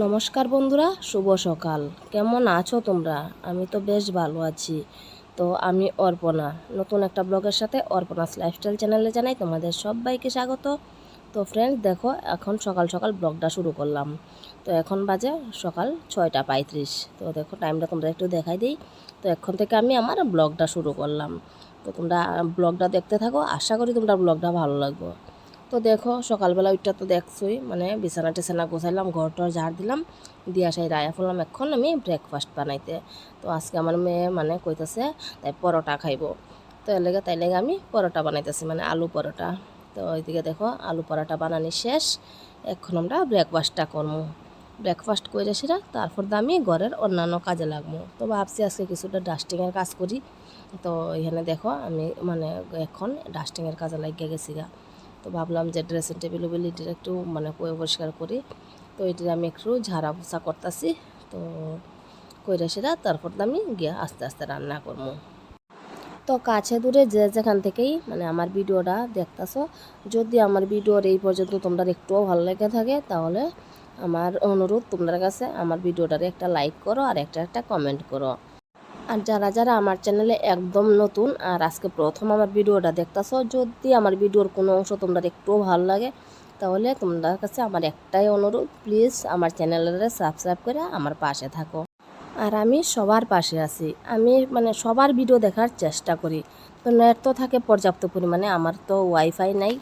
নমস্কার বন্ধুরা, শুভ সকাল। কেমন আছো তোমরা? আমি তো বেশ ভালো আছি। তো আমি অর্পণা, নতুন একটা ব্লগের সাথে অর্পণাস লাইফস্টাইল চ্যানেলে জানাই তোমাদের সবাইকে স্বাগত। তো ফ্রেন্ডস দেখো, এখন সকাল সকাল ব্লগটা শুরু করলাম। তো এখন বাজে সকাল 6:35। তো দেখো টাইমটা তোমরা একটু দেখাই দিই। তো এখন থেকে আমি আমার ব্লগটা শুরু করলাম। তো তোমরা ব্লগটা দেখতে থাকো, আশা করি তোমরা ব্লগটা ভালো লাগবে। তো দেখো সকালবেলা ওইটা তো দেখছোই, মানে বিছানা টিছানা গোছাইলাম, ঘর টর ঝাড় দিলাম, দিয়া সেই রায়া ফেললাম। এখন আমি ব্রেকফাস্ট বানাইতে। তো আজকে আমার মেয়ে মানে কইতেছে তাই পরোটা খাইব। তো তাই লেগে আমি পরোটা বানাইতেছি, মানে আলু পরোটা। তো ওইদিকে দেখো আলু পরোটা বানানি শেষ। এখন আমরা ব্রেকফাস্টটা করবো। ব্রেকফাস্ট করে সেরা তারপর আমি ঘরের অন্যান্য কাজে লাগবো। তো ভাবছি আজকে কিছুটা ডাস্টিংয়ের কাজ করি। তো এখানে দেখো আমি মানে এখন ডাস্টিংয়ের কাজে লাগিয়ে গেছি গা। তো ভাবলাম যে ড্রেসিং টেবিল এটির একটু মানে পরিষ্কার করি। তো এটির আমি একটু ঝাড়া পোছা করতেছি। তো কইরা সেরা তারপর আমি গিয়ে আস্তে আস্তে রান্না করবো। তো কাছে দূরে যে যেখান থেকেই মানে আমার ভিডিওটা দেখতেছো, যদি আমার ভিডিওর এই পর্যন্ত তোমরা একটুও ভালো লেগে থাকে, তাহলে আমার অনুরোধ তোমাদের কাছে আমার ভিডিওটারে একটা লাইক করো আর একটা কমেন্ট করো। আর যারা যারা আমার চ্যানেলে একদম নতুন আর আজকে প্রথম আমার ভিডিওটা দেখতেছো, যদি আমার ভিডিওর কোনো অংশ তোমরা একটুও ভালো লাগে, তাহলে তোমাদের কাছে আমার একটাই অনুরোধ, প্লিজ আমার চ্যানেলটা সাবস্ক্রাইব করে আমার পাশে থাকো। আর আমি সবার পাশে আছি, আমি মানে সবার ভিডিও দেখার চেষ্টা করি। তো নেট তো থাকে পর্যাপ্ত পরিমাণে, আমার তো ওয়াইফাই নাই।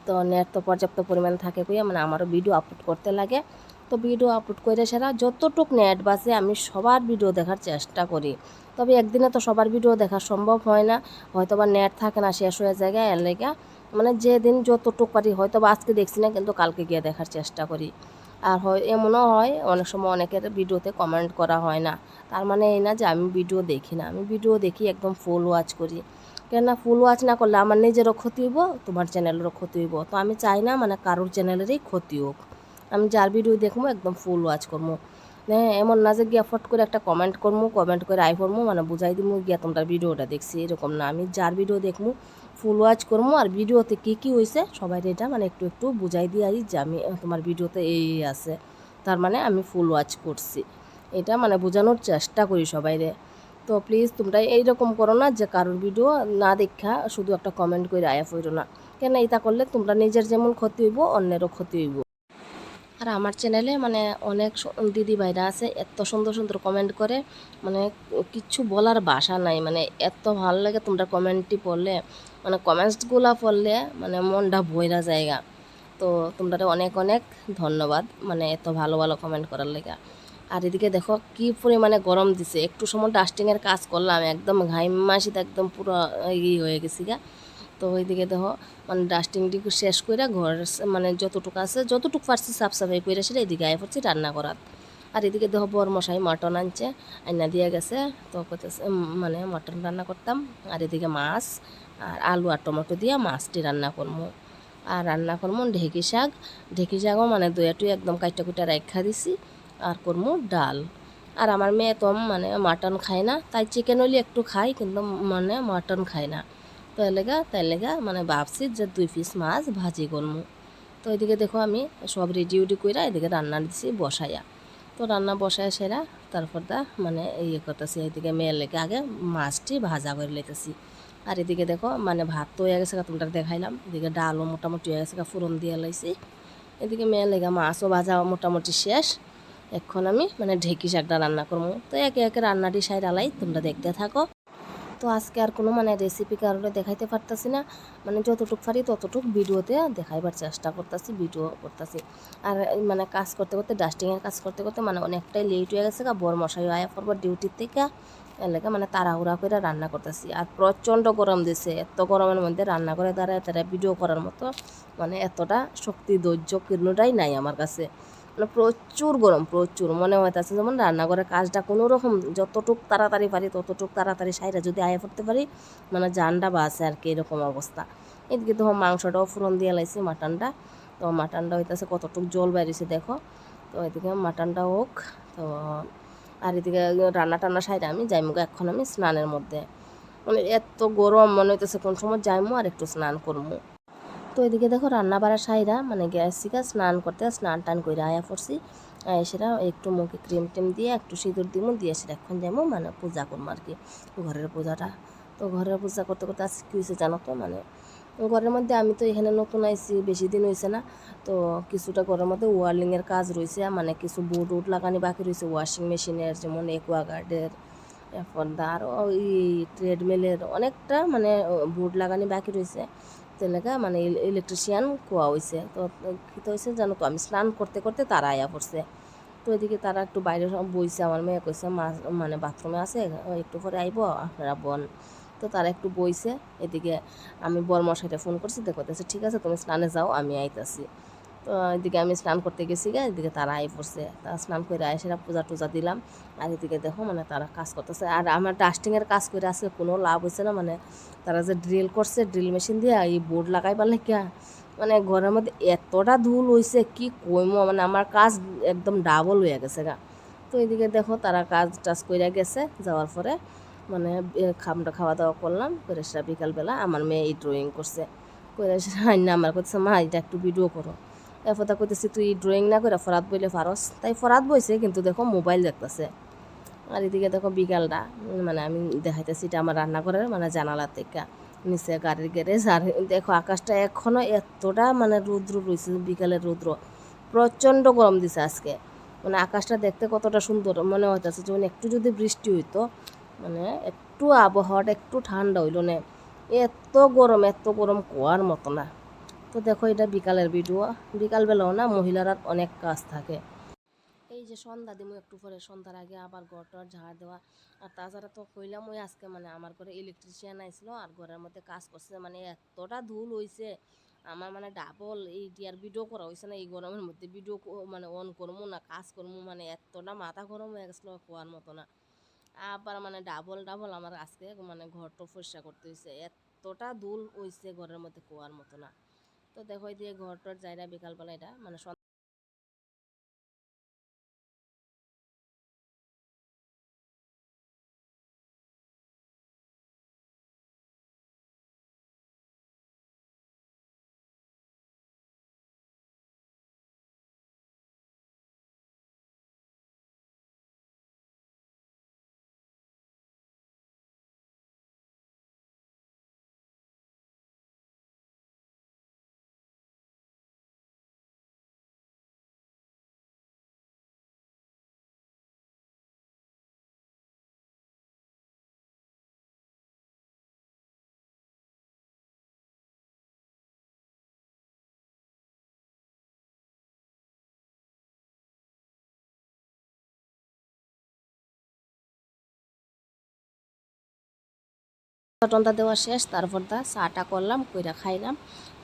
তো নেট তো পর্যাপ্ত পরিমাণে থাকে কইয়া মানে আমারও ভিডিও আপলোড করতে লাগে। তো ভিডিও আপলোড করে সেরা যতটুক নেট বাসে আমি সবার ভিডিও দেখার চেষ্টা করি। তবে একদিনে তো সবার ভিডিও দেখা সম্ভব হয় না, হয়তো বা নেট থাকে না, শেষ হয়ে যায় এর লেগে মানে যেদিন যতটুক পারি, হয়তো বা আজকে দেখছি না কিন্তু কালকে গিয়ে দেখার চেষ্টা করি। আর হয় এমনও হয় অনেক সময় অনেকের ভিডিওতে কমেন্ট করা হয় না, তার মানে এই না যে আমি ভিডিও দেখি না, আমি ভিডিও দেখি, একদম ফুল ওয়াচ করি। কেননা ফুল ওয়াচ না করলে আমার নিজেরও ক্ষতি হইব, তোমার চ্যানেলেরও ক্ষতি হইব। তো আমি চাই না মানে কারোর চ্যানেলেরই ক্ষতি হোক। আমি যার ভিডিও দেখবো একদম ফুল ওয়াচ করবো। হ্যাঁ, এমন না যে গিয়া ফট করে একটা কমেন্ট করবো, কমেন্ট করে আই করবো মানে বুঝাই দিব গিয়া তোমরা ভিডিওটা দেখছি, এরকম না। আমি যার ভিডিও দেখবো ফুল ওয়াচ করবো, আর ভিডিওতে কী হয়েছে সবাই এটা মানে একটু একটু বুঝাই দিয়ে আই যে আমি তোমার ভিডিওতে এই আছে, তার মানে আমি ফুল ওয়াচ করছি, এটা মানে বোঝানোর চেষ্টা করি সবাইরে। তো প্লিজ তোমরা এইরকম করো না যে কারোর ভিডিও না দেখা শুধু একটা কমেন্ট করে আয়া ফইরো না। কেন এটা করলে তোমরা নিজের যেমন ক্ষতি হইব, অন্যেরও ক্ষতি হইব। আর আমার চ্যানেলে মানে অনেক দিদি ভাইরা আছে, এত সুন্দর সুন্দর কমেন্ট করে, মানে কিচ্ছু বলার ভাষা নাই, মানে এত ভালো লাগে তোমরা কমেন্টটি পড়লে, মানে কমেন্টসগুলো পড়লে মানে মনটা ভইরা জায়গা। তো তোমরা অনেক অনেক ধন্যবাদ, মানে এত ভালো ভালো কমেন্ট করার লেগে। আর এদিকে দেখো কি পরিমাণে গরম দিছে, একটু সময় ডাস্টিংয়ের কাজ করলাম, একদম ঘাইমাসিতে একদম পুরো হয়ে গেছি গা। তো ওইদিকে দেখো মানে ডাস্টিংটি শেষ করে ঘর মানে যতটুকু আছে যতটুকু পারছি সাফ সাফাই করে সেটা এদিকে আয় পড়ছি রান্না করার। আর এদিকে দেখো বর মশাই মাটন আনছে, আইনা দিয়ে গেছে। তো কইতেছে মানে মাটন রান্না করতাম, আর এদিকে মাছ আর আলু আর টমেটো দিয়ে মাছটি রান্না করবো। আর রান্না করবো ঢেঁকি শাকও মানে দুই একদম কাইটা কুইটা রাখা দিছি। আর করবো ডাল। আর আমার মেয়ে তো মানে মাটন খায় না, তাই চিকেন হইলে একটু খাই, কিন্তু মানে মাটন খায় না। তো তাই লেগা মানে ভাবছি যে 2 পিস মাছ ভাজি করবো। তো এদিকে দেখো আমি সব রেডি উডি কইরা এদিকে রান্না দিছি বসাইয়া। তো রান্না বসায় সেরা তারপর মানে করতেছি, এদিকে মেয়ের লেগে আগে মাছটি ভাজা করে লেতেছি। আর এদিকে দেখো মানে ভাত তো হয়ে গেছে, তোমরা দেখাইলাম। এদিকে ডালও মোটামুটি হয়ে গেছে, ফোড়ন দিয়ে লাইছি। এদিকে মেয়ের লেগে মাছও ভাজা মোটামুটি শেষ। এখন আমি মানে ঢেঁকি শাকটা রান্না করবো। তো একে একে রান্নাটি সাইড আলাই, তোমরা দেখতে থাকো। তো আজকে আর কোনো মানে রেসিপি কারণে দেখাইতে পারতাছি না, মানে যতটুকু পারি ততটুকু ভিডিওতে দেখাইবার চেষ্টা করতেছি, ভিডিও করতেছি। আর মানে কাজ করতে করতে ডাস্টিংয়ের কাজ করতে করতে মানে অনেকটাই লেট হয়ে গেছে, বর মশাই আয়া পড়বার ডিউটির থেকে, এলাকা মানে তাড়াহুড়া করে রান্না করতেছি। আর প্রচণ্ড গরম দিছে, এত গরমের মধ্যে রান্না করে দাঁড়ায় তারা ভিডিও করার মতো মানে এতটা শক্তি ধৈর্য কোনোটাই নাই আমার কাছে। মানে প্রচুর গরম, প্রচুর মনে হইতেছে যেমন রান্নাঘরের কাজটা কোনো রকম যতটুক তাড়াতাড়ি পারি ততটুক তাড়াতাড়ি সাইরা যদি আয়া পড়তে পারি মানে জানটা বাঁচে আর কি, এরকম অবস্থা। এদিকে তো মাংসটাও ফোড়ন দিয়ে লাইছি, মাটনটা। তো মাটনটা হইতেছে কতটুক জল বাইরেছে দেখো। তো এদিকে মাটনটা হোক। তো আর এদিকে রান্না টান্না সাইডে আমি যাইমুগো এখন আমি স্নানের মধ্যে, মানে এত গরম মনে হইতেছে কোন সময় যাইমু আর একটু স্নান করবো। তো এদিকে দেখো রান্না বাড়া সাইরা মানে গ্যাস থেকে স্নান করতে স্নান টান করে আয়া পড়ছি। সেটা একটু মুখে ক্রিম টিম দিয়ে একটু সিঁদুর দিমু দিয়ে সেটা এখন যাবো মানে পূজা করবো আর কি, ঘরের পূজাটা। তো ঘরের পূজা করতে করতে আজকে কী হয়েছে জানো তো, মানে ঘরের মধ্যে আমি তো এখানে নতুন আইছি, বেশি দিন হয়েছে না। তো কিছুটা ঘরের মধ্যে ওয়ার্লিংয়ের কাজ রয়েছে, মানে কিছু বোর্ড উড লাগানি বাকি রয়েছে, ওয়াশিং মেশিনের যেমন অ্যাকোয়াগার্ডের, এরপর আর ওই ট্রেডমিলের অনেকটা মানে বোর্ড লাগানি বাকি রয়েছে। তেলেগা মানে ইলেকট্রিশিয়ান কোয়া হয়েছে। তো কী হয়েছে জানো তো, আমি স্নান করতে করতে তারা আয়া পড়ছে। তো এদিকে তারা একটু বাইরে বইছে, আমার মেয়ে কইছে মা মানে বাথরুমে আছে, একটু পরে আইব আপনারা বোন। তো তারা একটু বইছে। এদিকে আমি বরমশাইটা ফোন করছি, দেখতেছে ঠিক আছে তুমি স্নানে যাও আমি আইতাছি। তো এদিকে আমি স্নান করতে গেছি গা, এদিকে তারা আই পড়ছে। তারা স্নান করে আয় সেটা পূজা টুজা দিলাম। আর এদিকে দেখো মানে তারা কাজ করতেছে, আর আমার ডাস্টিংয়ের কাজ করে আজকে কোনো লাভ হয়েছে না। মানে তারা যে ড্রিল করছে, ড্রিল মেশিন দিয়ে এই বোর্ড লাগাই পারলে কে, মানে ঘরের মধ্যে এতটা ধুল হয়েছে কি কইমো, মানে আমার কাজ একদম ডাবল হয়ে গেছে গা। তো এদিকে দেখো তারা কাজ টাজ করে গেছে, যাওয়ার পরে মানে আমরা খাওয়া দাওয়া করলাম করে সেটা বিকালবেলা আমার মেয়ে এই ড্রয়িং করছে, করে সেটা আমার করতেছে মা এটা একটু ভিডিও করো। এরপর তা করতেছি তুই ড্রয়িং না করে ফরাত বইলে পারস, তাই ফরাত বইছে কিন্তু দেখো মোবাইল দেখতেছে। আর এদিকে দেখো বিকালটা মানে আমি দেখাইতেছি এটা আমার রান্নাঘরের মানে জানালা থেকে নিচে গাড়ির গ্যারেজ। আর দেখো আকাশটা এখনও এতটা মানে রৌদ্র রয়েছে, বিকালের রৌদ্র প্রচণ্ড গরম দিছে আজকে। মানে আকাশটা দেখতে কতটা সুন্দর মনে হইতেছে, যেমন একটু যদি বৃষ্টি হইতো, মানে একটু আবহাওয়াটা একটু ঠান্ডা হইল না, এত গরম কুয়ার মতো না। তো দেখো এটা বিকালের ভিডিও, বিকালবেলাও না মহিলারা অনেক কাজ থাকে। এই যে সন্ধ্যা দিমু একটু পরে, সন্ধ্যার আগে আবার ঘরটার ঝাড় দেওয়া। আর তাছাড়া তো কইলাম ওই আজকে মানে আমার ঘরে ইলেকট্রিশিয়ান আইছিল আর ঘরের মধ্যে কাজ করছে, মানে এতটা ধুল হয়েছে আমার, মানে ডাবল এই ডিয়ার ভিডিও করা হয়েছে না এই গরমের মধ্যে, ভিডিও মানে অন করবো না কাজ করবো, মানে এতটা মাথা গরম হয়ে গেছিলো কোয়ার মতো না। আবার মানে ডাবল ডাবল আমার আজকে মানে ঘরটা পরিষ্কার করতে হয়েছে, এতটা ধুল হয়েছে ঘরের মধ্যে কোয়ার মতো না। তো দেখো এই দিয়ে ঘরটার জায়গা বিকালবেলা এটা মানে টন্টা দেওয়া শেষ, তারপর দা চাটা করলাম কইরা খাইলাম।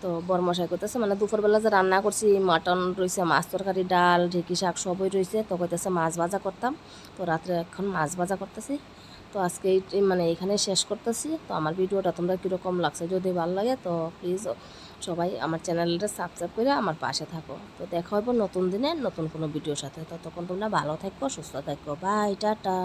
তো বরমশাই করতেছে মানে দুপুরবেলা যে রান্না করছি মাটন রয়েছে, মাছ তরকারি, ডাল, ঢেঁকি শাক সবই রয়েছে, তো কইতেছে মাছ ভাজা করতাম। তো রাত্রে এখন মাছ ভাজা করতেছি। তো আজকে মানে এখানে শেষ করতেছি। তো আমার ভিডিওটা তোমরা কীরকম লাগছে, যদি ভালো লাগে তো প্লিজ সবাই আমার চ্যানেলটা সাবস্ক্রাইব করে আমার পাশে থাকো। তো দেখা হবে নতুন দিনে নতুন কোনো ভিডিওর সাথে। ততক্ষণ তোমরা ভালো থাকো, সুস্থ থাকো, বাই, টাটা।